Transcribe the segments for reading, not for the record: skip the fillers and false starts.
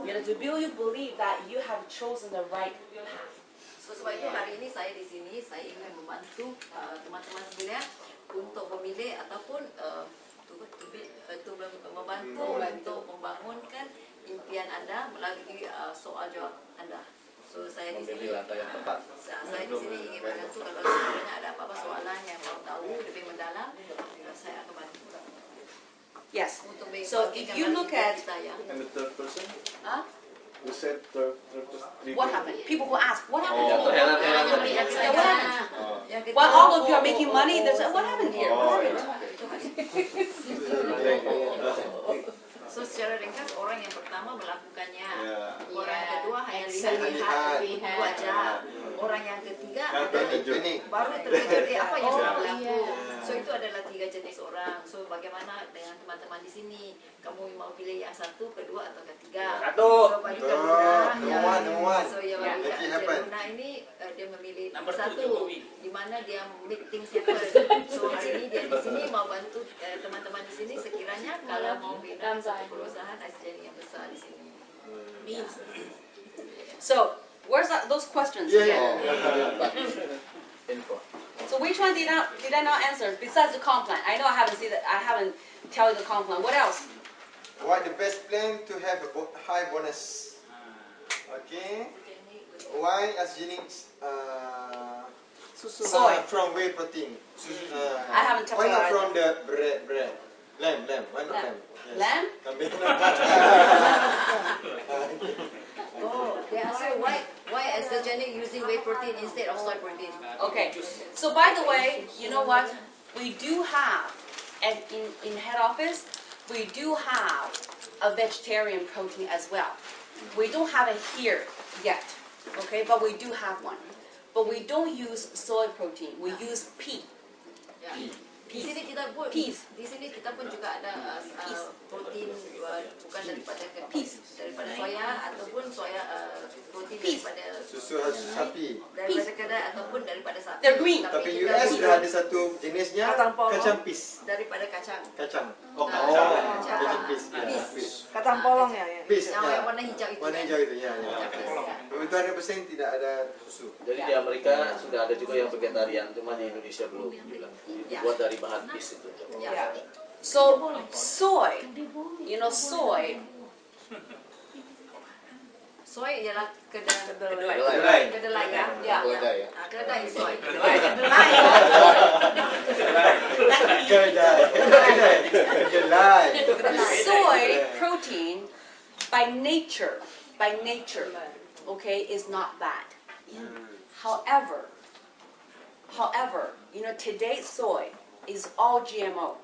to build you believe that you have chosen the right path. So, sebab itu hari ini saya di sini, saya ingin membantu teman-teman sekalian untuk memilih ataupun membantu untuk membangunkan impian Anda melalui soal jawab Anda. So, saya di sini saya di sini ingin membantu kalau sekiranya ada apa-apa soalan yang mau tahu lebih mendalam, saya akan bantu. Yes. So if you look at And the third person? huh? You said third person. What happened? People who ask, what happened? Oh, Yeah, what happened? While all of you are making money, they say, what happened here? What happened? So secara ringkas orang yang pertama melakukannya, Yeah. orang yang kedua hanya Lihat. lihat wajah, orang yang ketiga Ini. baru terkejut apa yang sedang berlaku. So itu adalah 3 jenis orang. So bagaimana dengan teman-teman di sini? Kamu mau pilih yang satu, kedua atau ketiga? So bagi Kaluna, Number one. so ya bagi Kaluna ini dia memilih satu, di mana dia make things happen. So hari ini dia di sini mau bantu teman-teman di sini sekiranya kalau mau bina satu perusahaan SJN yang besar di sini. So where's those questions? Info. So which one did I not answer besides the comp plan? I know I haven't seen that. I haven't tell you the comp plan. What else? What the best plan to have a high bonus? Okay. Why as Jennings Soy. from whey protein? I haven't touched Why not that. from the bread? Lamb. Why not lamb? Yes. Lamb? Oh, they ask you why is the Jenny using whey protein instead of soy protein? Okay. So by the way, you know what? We do have, and in head office, we do have a vegetarian protein as well. We don't have it here yet, okay? But we do have one. But we don't use soy protein. We use pea. Ya. Di sini kita pun Peas. di sini kita pun juga ada protein bukan daripada soya ataupun protein daripada Susu sapi. daripada kedai ataupun daripada sapi. They're green. Tapi kita US use sudah ada satu jenisnya Kacang polong. kacang pis. daripada kacang. Kacang. Kacang. Kacang pis. Pis. Kacang polong ya. Pis. Yang warna hijau itu. Warna kan? hijau itu ya. Itu 100% tidak ada susu. Jadi di Amerika sudah ada juga yang vegetarian, cuma di Indonesia belum. Dibuat dari bahan pis itu. Yeah. So soy, you know soy. Soy ialah Kedelai. kedelai ya. Yeah. Kedelai ya. Kedelai soy. Kedelai. Soy protein by nature, okay, is not bad. However, you know, today's soy is all GMO.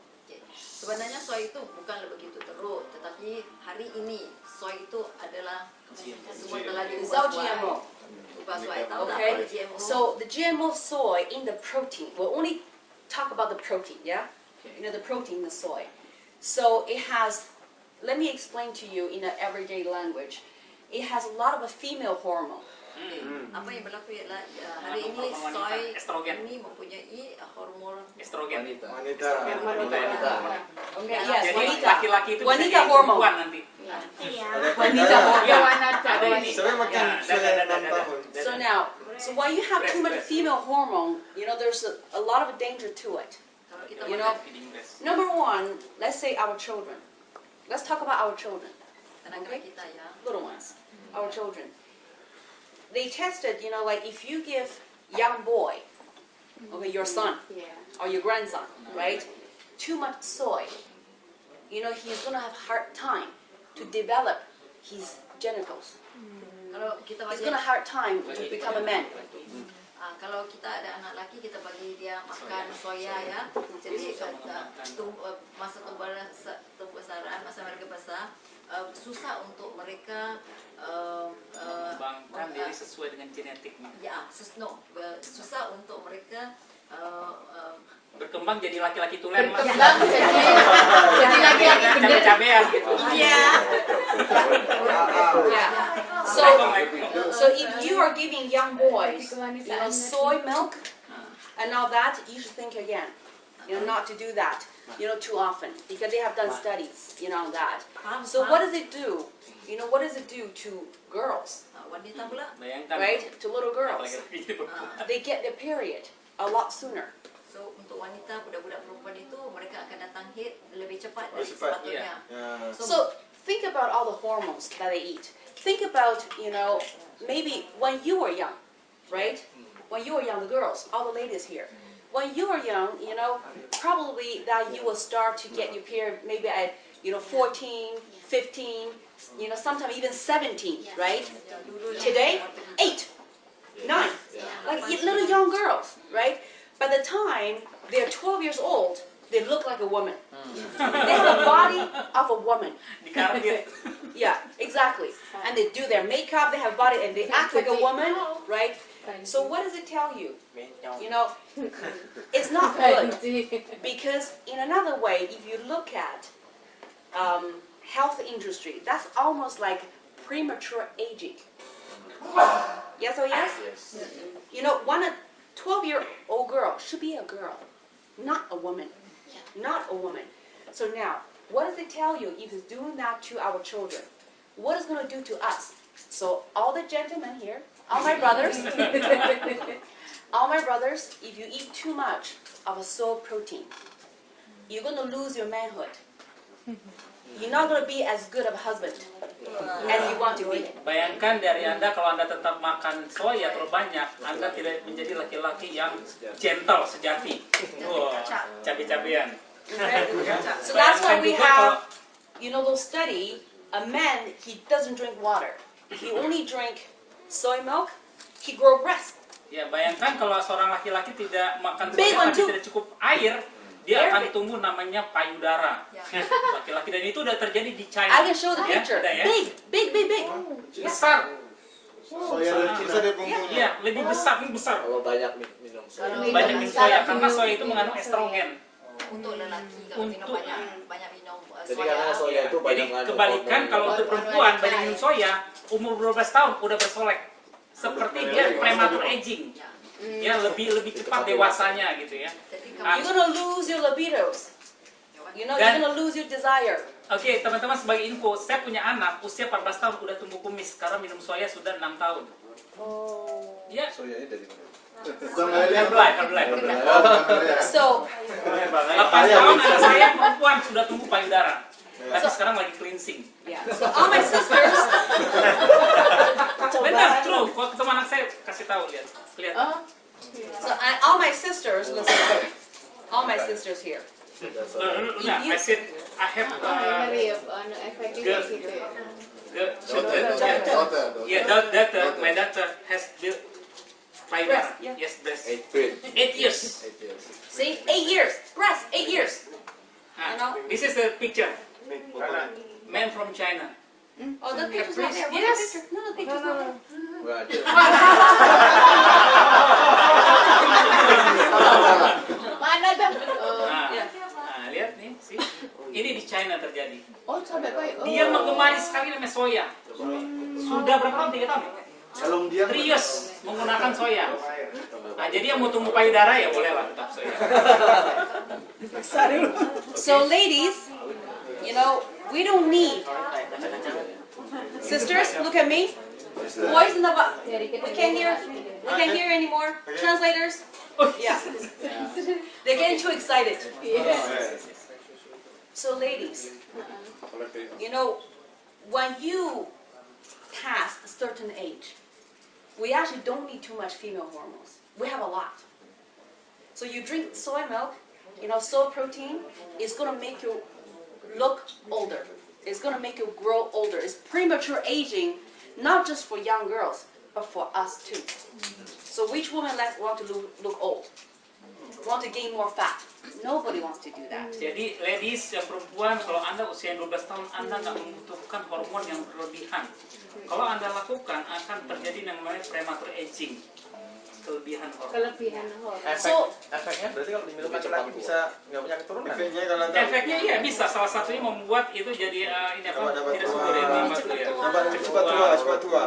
Sebenarnya soy itu bukan begitu teruk, tetapi hari ini soy itu adalah semua telah It's all diubah GMO. soy. Tahu tak Okay, apa GMO? so the GMO soy in the protein, we'll only talk about the protein, yeah? You know, the protein in the soy. So it has, let me explain to you in an everyday language, it has a lot of a female hormone. Apa yang berlaku ialah hari ini soy ini mempunyai hormon Estrogen. Wanita. Okay, yes, Jadi wanita. laki-laki itu Wanita bisa jadi hormone. perempuan nanti. Wanita hormone. Ada ini. Saya makan soya 6 tahun. So now, so when you have too much female hormone, you know, there's a lot of danger to it. kalau kita You makan know, number one, let's say our children. Let's talk about our children, anak-anak kita ya. little ones, our children. They tested, you know, like if you give young boy, okay, your son or your grandson, right, too much soy, you know, he's gonna have hard time to develop his genitals. Kalau kita He's bagi gonna hard time to become a man. kalau kita ada anak laki kita bagi dia makan soya ya. Jadi masa tumbesaran, masa mereka besar susah untuk mereka Mengembangkan diri sesuai dengan genetiknya. ya susah untuk mereka Berkembang jadi laki-laki tulen. Berkembang jadi laki-laki bener. Cabe-cabean gitu. Yeah. So if you are giving young boys, you know, soy milk and all that, you should think again, you know, not to do that, you know, too often, because they have done studies, you know, on that. So what does it do? you know, what does it do to girls, Wanita pula, Bayangkan. right? To little girls. Laki-laki jadi perempuan. They get their period a lot sooner. so untuk wanita, budak-budak perempuan itu mereka akan datang haid lebih cepat dari Lebih cepat, sepatutnya. Yeah. So think about all the hormones that they eat. Think about, you know, maybe when you were young, right? When you were young, the girls, all the ladies here. When you were young, you know, probably that you will start to get your period maybe at, you know, 14, 15, you know, sometimes even 17, right? Today, 8, 9, like little young girls, right? By the time they're 12 years old, they look like a woman. They have the body of a woman. Dikarpet. Yeah, exactly. And they do their makeup, they have body, and they act like a woman, right? So what does it tell you? You know, it's not good. Because in another way, if you look at health industry, that's almost like premature aging. Yes or yes? Yes. You know, a 12-year-old girl should be a girl, not a woman. Not a woman. So now, what does it tell you if it's doing that to our children? What is going to do to us? So all the gentlemen here, all my brothers, if you eat too much of a soy protein, you're going to lose your manhood. You're not going to be as good of a husband as you want to be. Bayangkan dari Anda kalau Anda tetap makan soya terlalu banyak, Anda tidak menjadi laki-laki yang gentle, sejati. Wah, cabai-cabean. So that's why we have, you know, those study, a man, he doesn't drink water. He only drink soy milk, he grow breast. Ya, bayangkan kalau seorang laki-laki tidak makan Big soya one tapi too. tidak cukup air, dia Very akan big. tumbuh namanya payudara. Laki-laki, dan itu udah terjadi di China. I can show the Ya, picture. ada ya. Big. Besar. Soya besar dia punggungnya. Iya, lebih besar, ini besar. Kalau banyak minum soya. Banyak minum soya karena soya itu mengandung estrogen. untuk lelaki kalau minum Untuk- banyak minum Jadi karena soya itu Jadi banyak mengandung kebalikan hormon. kalau untuk perempuan banyak minum soya, umur 12 tahun udah bersolek. Seperti dia premature aging. Ya, lebih cepat dewasanya gitu ya. Jadi You're kamu gonna lose your libidos. You know, you're gonna lose your desire. Oke, teman-teman, sebagai info, saya punya anak usia 14 tahun udah tumbuh kumis karena minum soya sudah 6 tahun. Oh. Ya, Soyanya dari mana? Bukan Malaya. Herbalife. So, 8 tahun anak saya perempuan sudah tumbuh payudara. Tapi sekarang lagi cleansing. yeah. So all my sisters, Benar, true. Kalau ketemu anak saya kasih tahu, lihat. all my sisters, listen, all my sisters here. Nah, I said I have my daughter has built payudara. Breast, yeah. Yes, breast. 8 8 years. years. See, 8 years, breast, 8 years. Ah, this is the picture. Man from China. Oh, the picture's not there. Where's Yes. the picture? No, the picture's not there. Nggak ada. Mana dah? Nah, Yeah. nah, lihat nih, sih. Ini di China terjadi. Oh, sampai kau. Dia menggemari sekali namanya soya. Sudah berapa tahun? 3 tahun. Kalau dia 3 years menggunakan soya. Nah, jadi yang mau tumbuh payudara ya boleh lah tetap soya. So ladies, you know, we don't need. Sisters, look at me. Boys in the we can't hear anymore. Translators. Yeah. They're getting too excited. So ladies, you know, when you pass a certain age, we actually don't need too much female hormones. We have a lot. So you drink soy milk, you know, soy protein is going to make you look older. It's going to make you grow older. It's premature aging, not just for young girls, but for us too. So which woman want to look old? Want to gain more fat? Nobody wants to do that. Jadi ladies yang perempuan, kalau Anda usia 12 tahun, Anda nggak membutuhkan hormon yang berlebihan. Kalau Anda lakukan, akan terjadi yang namanya premature aging. Kelebihan hormon. Kelebihan hormon. Efeknya berarti kalau diminum laki-laki bisa nggak punya keturunan? efeknya kalau Efeknya iya bisa, salah satunya membuat itu jadi ini apa, dapat tidak tua. subur ya, prematur ya. cepat tua.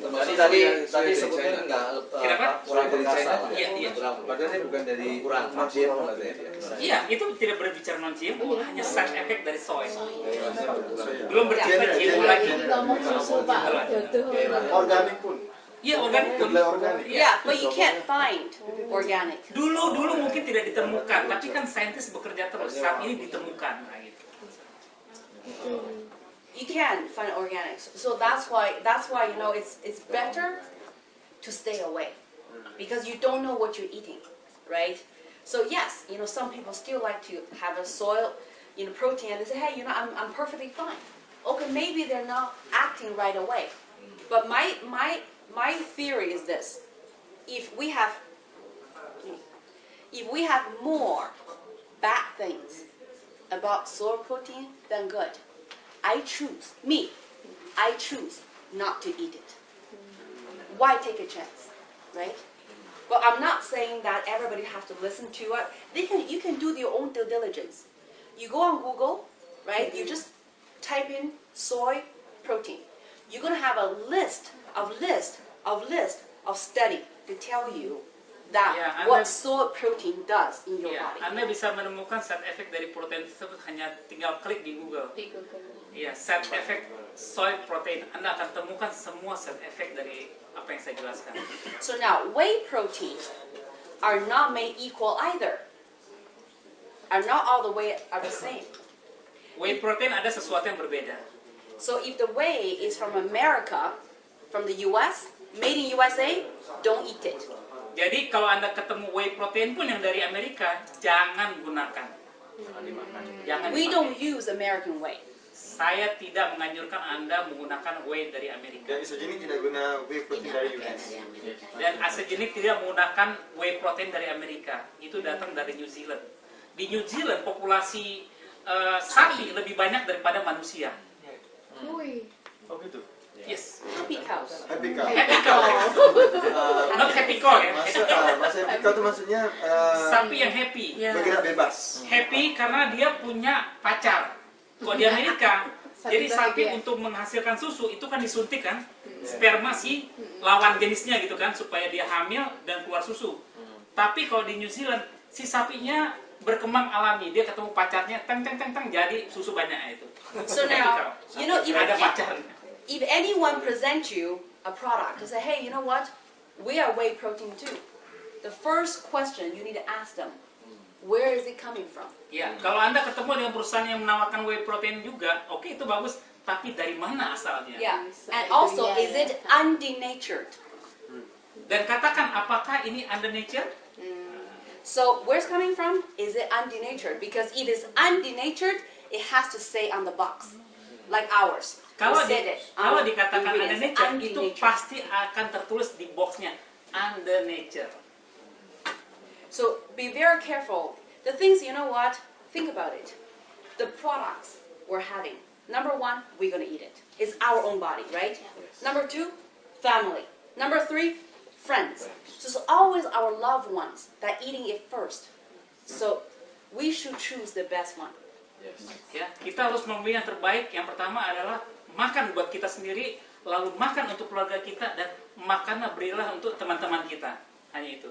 Tadi sebutnya enggak Kenapa? kurang perkasa lah. Iya, iya. Padahal dia bukan dari Kurang non-GMO katanya dia. Iya, itu tidak berbicara non-GMO, hanya side effect dari soy. Belum berbicara GMO lagi. Ini ngomong susu Pak, jodoh. Organik pun. Iya, organik pun. Kedelai organik. Yeah, but you can't find organic. Dulu mungkin tidak ditemukan, tapi kan saintis bekerja terus. Saat ini ditemukan, nah gitu. You can find organics. So that's why you know it's better to stay away because you don't know what you're eating, right? So yes, you know some people still like to have a soy, you know, protein and they say, hey, you know, I'm perfectly fine. Okay, maybe they're not acting right away. But my theory is this: if we have more bad things about soy protein, then good. I choose not to eat it. Why take a chance, right? But I'm not saying that everybody has to listen to it. You can do your own due diligence. You go on Google, right? You just type in soy protein. You're gonna have a list of study to tell you that Yeah, what soy protein does in your Ya, body. Anda bisa menemukan side effect dari protein tersebut hanya tinggal klik di Google. Iya, side effect soy protein. Anda akan temukan semua side effect dari apa yang saya jelaskan. So now, whey protein are not made equal either. Are not all the whey are the same. Whey protein ada sesuatu yang berbeda. So if the whey is from America, from the US, made in USA, don't eat it. Jadi kalau Anda ketemu whey protein pun yang dari Amerika, jangan gunakan. Jangan We dipakai. don't use American whey. Saya tidak menganjurkan Anda menggunakan whey dari Amerika. Dan isogenik tidak guna whey protein dari US. Dan asegenik tidak menggunakan whey protein dari Amerika. Itu datang dari New Zealand. Di New Zealand populasi sapi lebih banyak daripada manusia. Wih. Oh gitu. Yes. Happy cows. Happy cow. Happy cow. Not happy cow ya. Masa happy cow itu maksudnya Sapi yang happy. bergerak bebas. Happy karena dia punya pacar. Kalau di Amerika, jadi sapi bahagia. untuk menghasilkan susu itu kan disuntik kan, sperma si lawan jenisnya gitu kan, supaya dia hamil dan keluar susu. Tapi kalau di New Zealand, si sapinya berkembang alami, dia ketemu pacarnya, teng teng teng teng, jadi susu banyak itu. So Happy now, cow. you know, Ada pacarnya. if anyone presents you a product and say, hey, you know what? We are whey protein too. The first question you need to ask them, where is it coming from? Ya, kalau Anda ketemu dengan perusahaan yang menawarkan whey protein juga, oke itu bagus, tapi dari mana asalnya? Yeah. And also, is it undenatured? Dan katakan apakah ini under nature? So where's it coming from? Is it undenatured? Because if it's undenatured, it has to say on the box, like ours. Kalau We said it kalau on the dikatakan under ingredients, nature, itu undenatured. pasti akan tertulis di boxnya under nature. So be very careful. The things, you know what? Think about it. The products we're having. Number one, we're going to eat it. It's our own body, right? Number two, family. Number three, friends. So it's always our loved ones that eating it first. So we should choose the best one. Ya, kita harus memilih yang terbaik. Yang pertama adalah makan buat kita sendiri, lalu makan untuk keluarga kita, dan makanlah berilah untuk teman-teman kita. Hanya itu.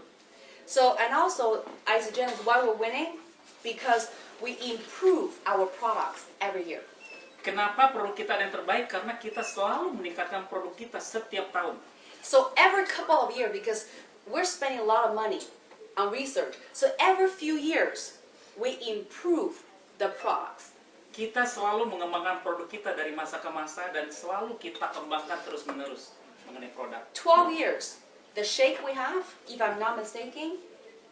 So, and also, I suggest why we're winning, because we improve our products every year. Kenapa produk kita ada yang terbaik? Karena kita selalu meningkatkan produk kita setiap tahun. So every couple of years, because we're spending a lot of money on research, so every few years, we improve the products. Kita selalu mengembangkan produk kita dari masa ke masa, dan selalu kita kembangkan terus-menerus mengenai produk. 12 years, the shake we have, if I'm not mistaken,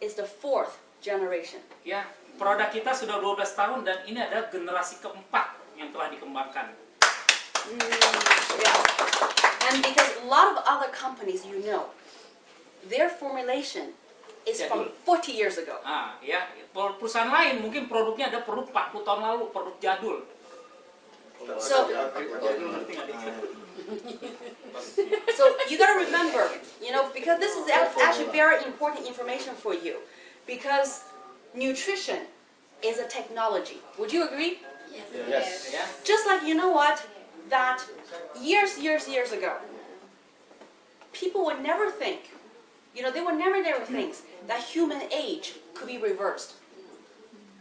is the 4th generation. Ya, produk kita sudah 12 tahun, dan ini adalah generasi keempat yang telah dikembangkan. Yeah. And because a lot of other companies, you know, their formulation is from 40 years ago. Ah, ya, perusahaan lain mungkin produknya ada produk 40 tahun lalu, produk jadul. So, so you gotta remember, you know, because this is actually very important information for you, because nutrition is a technology. Would you agree? Yes. Ya, Just like, you know what, that years ago, people would never think, they would never think that human age could be reversed.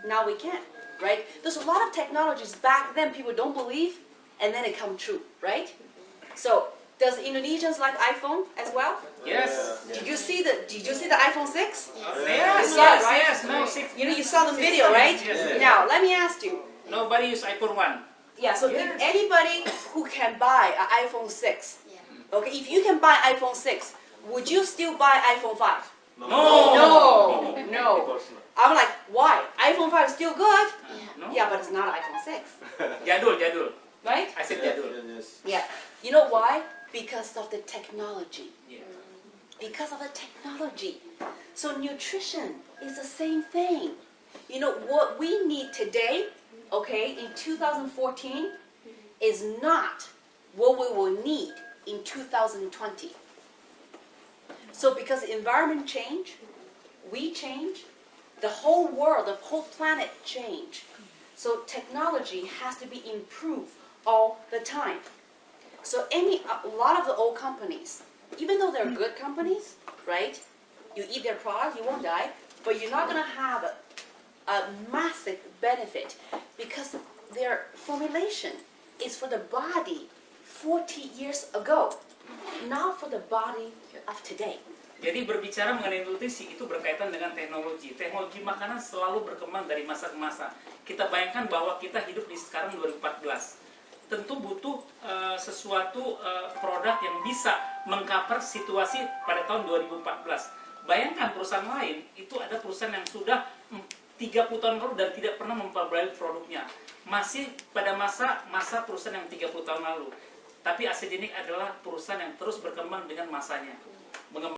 Now we can, right? There's a lot of technologies back then people don't believe, and then it come true, right? So, does Indonesians like iPhone as well? Yes. Did you see the iPhone 6? Yes, You saw it, right? yes, no, six. You saw the video, right? Yes. Now, let me ask you. Nobody use iPhone 1. Yeah, so Yes. if anybody who can buy an iPhone 6, okay, if you can buy iPhone 6, would you still buy iPhone 5? No. No. I'm like, why? iPhone 5 is still good. No. Yeah, but it's not iPhone 6, Jadul. right? I said jadul. Yes. Yeah. You know why? Because of the technology. Yeah. Because of the technology. So nutrition is the same thing. What we need today, okay, in 2014 is not what we will need in 2020. So because the environment change, we change, the whole world, the whole planet change. So technology has to be improved all the time. So a lot of the old companies, even though they're good companies, right? You eat their product, you won't die, but you're not going to have a massive benefit because their formulation is for the body 40 years ago, not for the body of today. Jadi berbicara mengenai nutrisi itu berkaitan dengan teknologi. Teknologi makanan selalu berkembang dari masa ke masa. Kita bayangkan bahwa kita hidup di sekarang 2014. Tentu butuh sesuatu produk yang bisa mengcover situasi pada tahun 2014. Bayangkan perusahaan lain, itu ada perusahaan yang sudah 30 tahun lalu dan tidak pernah memperbaiki produknya. Masih pada masa perusahaan yang 30 tahun lalu. Tapi Asegenik adalah perusahaan yang terus berkembang dengan masanya.